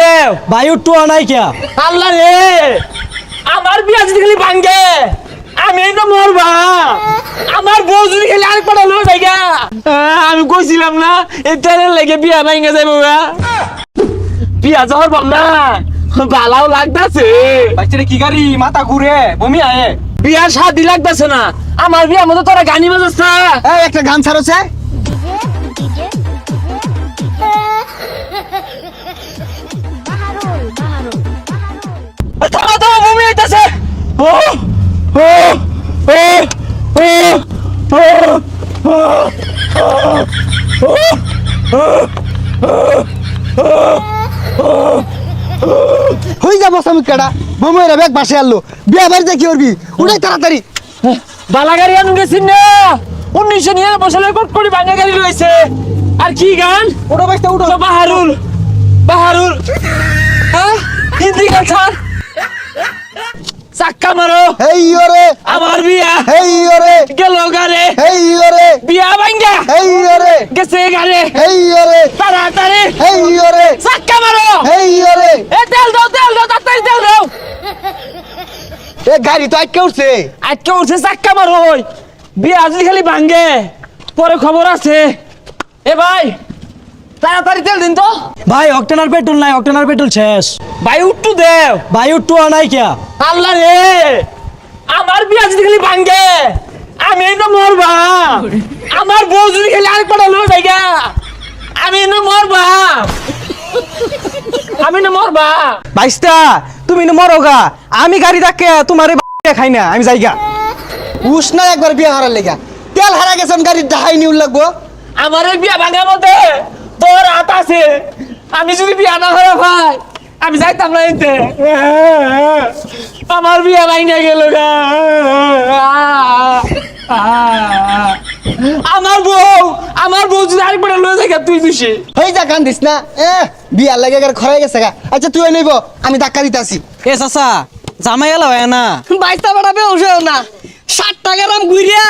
দেও ভাই উঠতো নাই কে আল্লাহ রে আমার বিয়া যদি খালি ভাঙ্গে আমি তো মরবা আমার বউ যদি খালি আর পড়া লো জায়গা আমি কইছিলাম না এই ট্রেনের লেগে বিয়া ভাঙ্গে যাইবো বিয়া যাওয়ার ভাব না ভালাও লাগতাছে বাচ্চারা কি গাড়ি মাথা ঘুরে বমি আয়ে বিয়ার শাদি লাগতাছে না আমার বিয়ার মতো তোরা গানি বাজাস না এই একটা গান ছাড়ছে থামা থামা বমি হইতাছে ও ও হই যাব সামুকাডা বময়ের ব্যাগ বাসে আনলো বিয়া বাড়িতে কি করবি উড়াই তাড়াতাড়ি বালাগাড়ি আনু গেছিন না 1999 সালে কট করে ভাঙা গাড়ি রয়েছে আর কি গান উঠো বাইতে উঠো বাহারুল বাহারুল হ্যাঁ হিন্দি গান ছাড় চাক্কা মারো হেই ওরে আমার বিয়া হেই ওরে গেল গারে হেই ওরে বিয়া ভাঙ্গা হেই ওরে গেছে গারে হেই ওরে তাড়াতাড়ি হেই ওরে চাক্কা মারো হেই ওরে এ তেল দাও তাড়াতাড়ি তেল দাও এ গাড়ি তো আটকে উঠছে আজকে উঠছে চাক্কা মারো ওই বিয়া যদি খালি ভাঙ্গে পরে খবর আছে এ ভাই তাড়াতাড়ি তেল দিন তো ভাই অক্টেনার পেট্রোল নাই অক্টেনার পেট্রোল শেষ ভাই উঠটু দেও ভাই উঠতো নাই কে আল্লাহ রে আমার বিয়া যদি খালি ভাঙ্গে আমি তো মরবা আমার বউ যদি খালি আর পড়া লো জায়গা আমি না মরবা আমি না মরবা বাইস্তা তুমি না মরোগা আমি গাড়ি ডাকে তোমারে খাই না আমি যাইগা উস না একবার বিয়া হারার লেগা তেল হারা গেছেন গাড়ির ডাহাই নিউল লাগবো আমার এই বিয়া ভাঙার মধ্যে তোর হাত আছে আমি যদি বিয়া না হয়ে ভাই আমি যাইতাম না এতে আমার বিয়া ভাঙা গেল গা আমার বউ যদি আরেকবার লয়ে যায় তুই দুষি হই যা গান দিস না বিয়া লাগে গার খরাই গেছে গা আচ্ছা তুই নেব আমি ধাক্কা দিতাছি এ চাচা জামাই এলা হয় না বাইস্তা বাড়াবে ওষেও না 60 টাকার আম ঘুরিয়া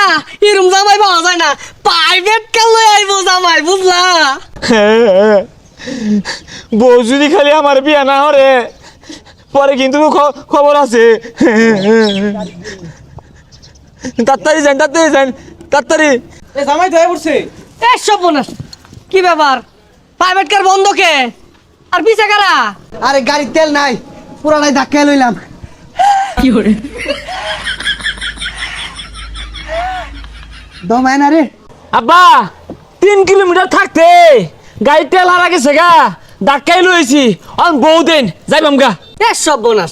এরম জামাই পাওয়া যায় না প্রাইভেট কার লই আইবো জামাই বুঝলা বউ যদি খালি আমার বিয়া না হরে পরে কিন্তু খবর আছে তাড়াতাড়ি তাড়াতাড়ি এ জামাই ধরে পড়ছে এ সব বোনাস কি ব্যাপার প্রাইভেট কার বন্ধ কে আর পিছে কারা আরে গাড়ির তেল নাই পুরানাই ধাক্কা লইলাম কি করে দমায় না রে আব্বা 3 কিলোমিটার থাকতে গাড়ি তেল হারা গেছে গা ধাক্কাই লইছি অন বহুদিন যাইবাম গা এ সব বোনাস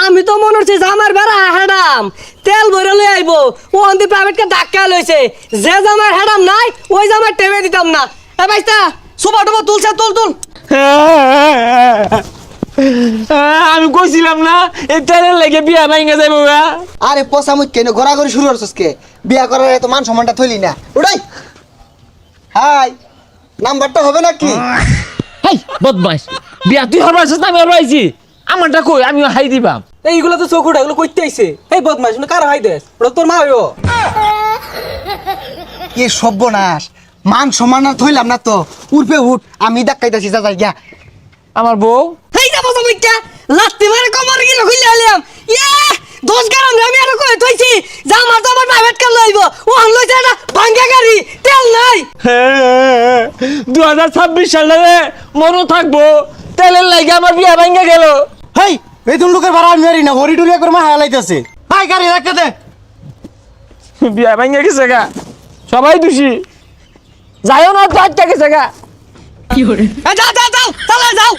আমি তো মনে হচ্ছে জামার বেড়া হেডাম তেল ভরে লই আইবো ও অন্তি প্রাইভেট কার ধাক্কা লইছে যে জামার হেডাম নাই ওই জামার টেবে দিতাম না এ বাইস্তা সুবা টুবা তুলছে তুল আমি কইছিলাম না এই তেলের লেগে বিয়া ভাঙা যাইবো গা আরে পচা মুখ কেন ঘোরাঘুরি শুরু করছিস কে বিয়া করার এত মান সম্মানটা থইলি না উড়াই হাই নাম্বারটা হবে নাকি হেই বদমাইশ বিয়া তুই হরবাইছিস না আমি হরবাইছি আমারটা কই আমি হাই দিবাম এইগুলো তো চোখ উঠা এগুলো কইতে আইছে এই বদমাইশ না কার হাই দেস ওটা তোর মা হইব কি সর্বনাশ মান সম্মান আর থইলাম না তো উঠবে উঠ আমি ধাক্কাইতাছি যা যাই গিয়া আমার বউ হেই না বসা মুইটা লাত্তি মারে কমর গিলা খুইলা আইলাম ইয়া 10 গ্রাম আমি আর কই থইছি জামার প্রাইভেট কার লইবো ও আন লইছে না ভাঙ্গা গাড়ি তেল নাই 2026 সালে মনো থাকবো তেলের লাগে আমার বিয়া ভাঙা গেল হেই বেতন লোকের ভাড়া আমি মারি না হরি টুরিয়া করে মা হালাইতাছে হাই গাড়ি ধাক্কা দে বিয়া ভাঙা গেছে গা সবাই দোষী যাইও না তো আটটা গেছে গা কি করে যাও চালা যাও